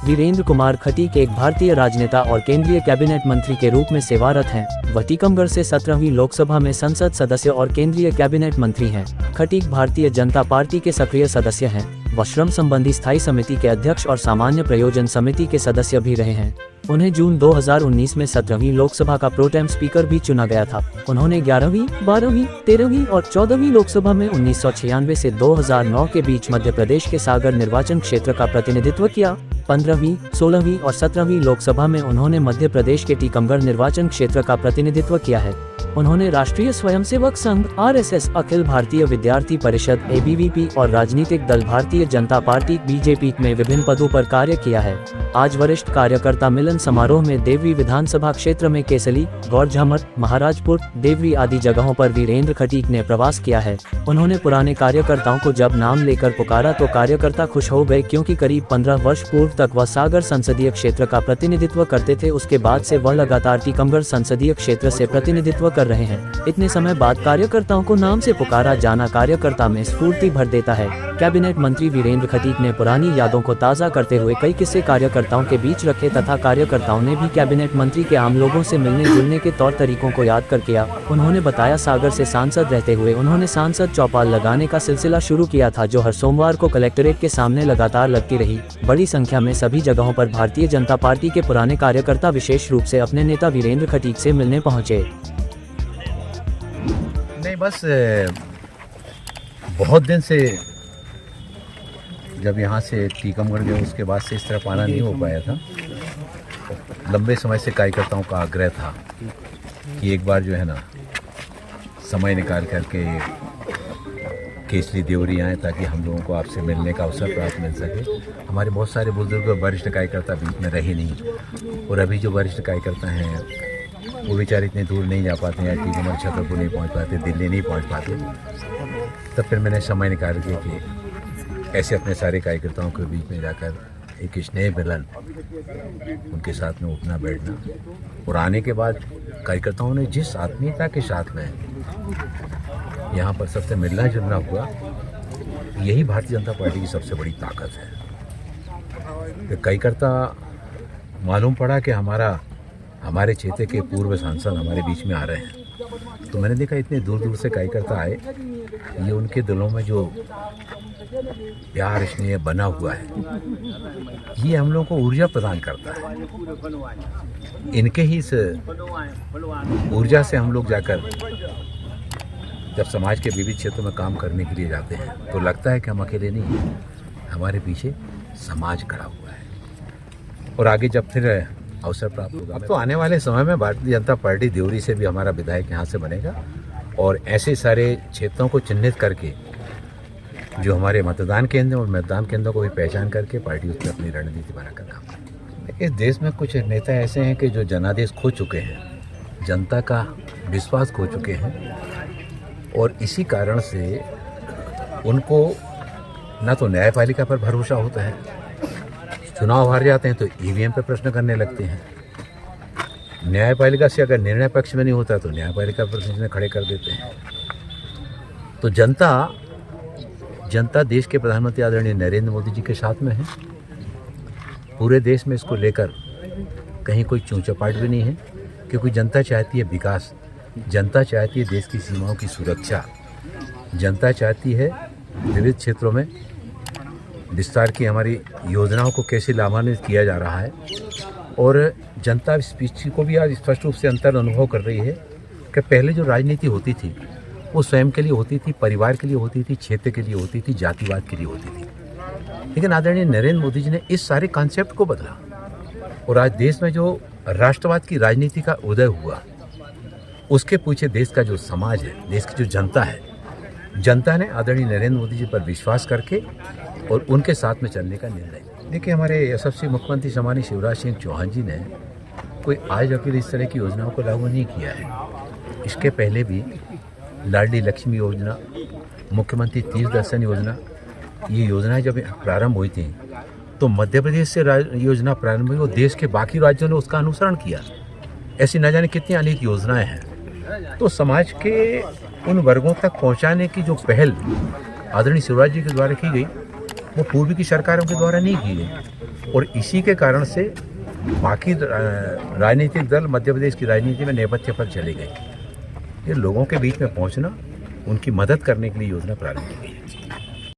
वीरेंद्र कुमार खटीक एक भारतीय राजनेता और केंद्रीय कैबिनेट मंत्री के रूप में सेवारत हैं। वह टीकमगढ़ से 17वीं लोकसभा में संसद सदस्य और केंद्रीय कैबिनेट मंत्री हैं। खटीक भारतीय जनता पार्टी के सक्रिय सदस्य हैं। वह श्रम संबंधी स्थायी समिति के अध्यक्ष और सामान्य प्रयोजन समिति के सदस्य भी रहे हैं। उन्हें जून 2019 में 17वीं लोकसभा का प्रोटेम स्पीकर भी चुना गया था। उन्होंने 11वीं, 12वीं, 13वीं और 14वीं लोकसभा में 1996 से 2009 के बीच मध्य प्रदेश के सागर निर्वाचन क्षेत्र का प्रतिनिधित्व किया। 15वीं, 16वीं और 17वीं लोकसभा में उन्होंने मध्य प्रदेश के टीकमगढ़ निर्वाचन क्षेत्र का प्रतिनिधित्व किया है। उन्होंने राष्ट्रीय स्वयंसेवक संघ (RSS), अखिल भारतीय विद्यार्थी परिषद (ABVP) और राजनीतिक दल भारतीय जनता पार्टी (BJP) में विभिन्न पदों पर कार्य किया है। आज वरिष्ठ कार्यकर्ता मिलन समारोह में देवरी विधानसभा क्षेत्र में केसली, गौरझमर, महाराजपुर, देवरी आदि जगहों पर वीरेंद्र खटीक ने प्रवास किया है। उन्होंने पुराने कार्यकर्ताओं को जब नाम लेकर पुकारा तो कार्यकर्ता खुश हो गए, क्योंकि करीब 15 वर्ष पूर्व तक वह सागर संसदीय क्षेत्र का प्रतिनिधित्व करते थे। उसके बाद से वह लगातार टीकमगढ़ संसदीय क्षेत्र से प्रतिनिधित्व कर रहे हैं। इतने समय बाद कार्यकर्ताओं को नाम से पुकारा जाना कार्यकर्ता में स्फूर्ति भर देता है। कैबिनेट मंत्री वीरेंद्र खटीक ने पुरानी यादों को ताज़ा करते हुए कई किस्से कार्यकर्ताओं के बीच रखे तथा कार्यकर्ताओं ने भी कैबिनेट मंत्री के आम लोगों से मिलने जुलने के तौर तरीकों को याद कर किया। उन्होंने बताया, सागर से सांसद रहते हुए उन्होंने सांसद चौपाल लगाने का सिलसिला शुरू किया था, जो हर सोमवार को कलेक्ट्रेट के सामने लगातार लगती रही। बड़ी संख्या में सभी जगहों पर भारतीय जनता पार्टी के पुराने कार्यकर्ता विशेष रूप से अपने नेता वीरेंद्र खटीक से मिलने पहुंचे। नहीं, बस बहुत दिन से जब यहाँ से टीकमगढ़ गए उसके बाद से इस तरफ आना नहीं हो पाया था। लंबे समय से कार्यकर्ताओं का आग्रह था कि एक बार जो है ना समय निकाल करके केसली देवरी आए, ताकि हम लोगों को आपसे मिलने का अवसर प्राप्त मिल सके। हमारे बहुत सारे बुजुर्ग वरिष्ठ कार्यकर्ता बीच में रहे नहीं, और अभी जो वरिष्ठ कार्यकर्ता हैं वो बेचारे इतने दूर नहीं जा पाते हैं, टीकमगढ़ छतरपुर नहीं पहुंच पाते, दिल्ली नहीं पहुंच पाते। तब फिर मैंने समय निकाल के कि ऐसे अपने सारे कार्यकर्ताओं के बीच में जाकर एक स्नेह मिलन, उनके साथ में उठना बैठना, और आने के बाद कार्यकर्ताओं ने जिस आत्मीयता के साथ में यहाँ पर सबसे मिलना जुलना हुआ, यही भारतीय जनता पार्टी की सबसे बड़ी ताकत है। कार्यकर्ता मालूम पड़ा कि हमारे क्षेत्र के पूर्व सांसद हमारे बीच में आ रहे हैं, तो मैंने देखा इतने दूर दूर से कार्यकर्ता आए। ये उनके दिलों में जो प्यार स्नेह बना हुआ है, ये हम लोगों को ऊर्जा प्रदान करता है। इनके ही इस ऊर्जा से हम लोग जाकर जब समाज के विविध क्षेत्रों में काम करने के लिए जाते हैं तो लगता है कि हम अकेले नहीं हैं, हमारे पीछे समाज खड़ा हुआ है। और आगे जब फिर अवसर प्राप्त होगा, अब तो आने वाले समय में भारतीय जनता पार्टी देवरी से भी हमारा विधायक यहाँ से बनेगा, और ऐसे सारे क्षेत्रों को चिन्हित करके जो हमारे मतदान केंद्र और मतदान केंद्रों को भी पहचान करके पार्टी उसमें अपनी रणनीति बनाकर काम करेगी। इस देश में कुछ नेता ऐसे हैं कि जो जनादेश खो चुके हैं, जनता का विश्वास खो चुके हैं, और इसी कारण से उनको न तो न्यायपालिका पर भरोसा होता है, चुनाव हार जाते हैं तो ईवीएम पे प्रश्न करने लगते हैं, न्यायपालिका से अगर निर्णय पक्ष में नहीं होता तो न्यायपालिका पर प्रश्न खड़े कर देते हैं। तो जनता देश के प्रधानमंत्री आदरणीय नरेंद्र मोदी जी के साथ में है। पूरे देश में इसको लेकर कहीं कोई चूं-चपाट भी नहीं है, क्योंकि जनता चाहती है विकास, जनता चाहती है देश की सीमाओं की सुरक्षा, जनता चाहती है विविध क्षेत्रों में विस्तार की हमारी योजनाओं को कैसे लाभान्वित किया जा रहा है। और जनता इस चीज़ को भी आज स्पष्ट रूप से अंतर अनुभव कर रही है कि पहले जो राजनीति होती थी वो स्वयं के लिए होती थी, परिवार के लिए होती थी, क्षेत्र के लिए होती थी, जातिवाद के लिए होती थी। लेकिन आदरणीय नरेंद्र मोदी जी ने इस सारे कॉन्सेप्ट को बदला, और आज देश में जो राष्ट्रवाद की राजनीति का उदय हुआ, उसके पीछे देश का जो समाज है, देश की जो जनता है, जनता ने आदरणीय नरेंद्र मोदी जी पर विश्वास करके और उनके साथ में चलने का निर्णय। देखिए, हमारे यशस्वी मुख्यमंत्री सम्मानीय शिवराज सिंह चौहान जी ने कोई आज अकेले इस तरह की योजनाओं को लागू नहीं किया है। इसके पहले भी लाडली लक्ष्मी योजना, मुख्यमंत्री तीर्थ दर्शन योजना, ये योजनाएं जब प्रारंभ हुई थी तो मध्य प्रदेश से योजना प्रारंभ हुई और देश के बाकी राज्यों ने उसका अनुसरण किया। ऐसी न जाने कितनी अनेक योजनाएं हैं। तो समाज के उन वर्गों तक पहुंचाने की जो पहल आदरणीय शिवराज जी के द्वारा की गई, वो पूर्व की सरकारों के द्वारा नहीं की गई। और इसी के कारण से बाकी राजनीतिक दल मध्य प्रदेश की राजनीति में नेपथ्य पर चले गए। ये लोगों के बीच में पहुंचना, उनकी मदद करने के लिए योजना प्रारंभ की गई है।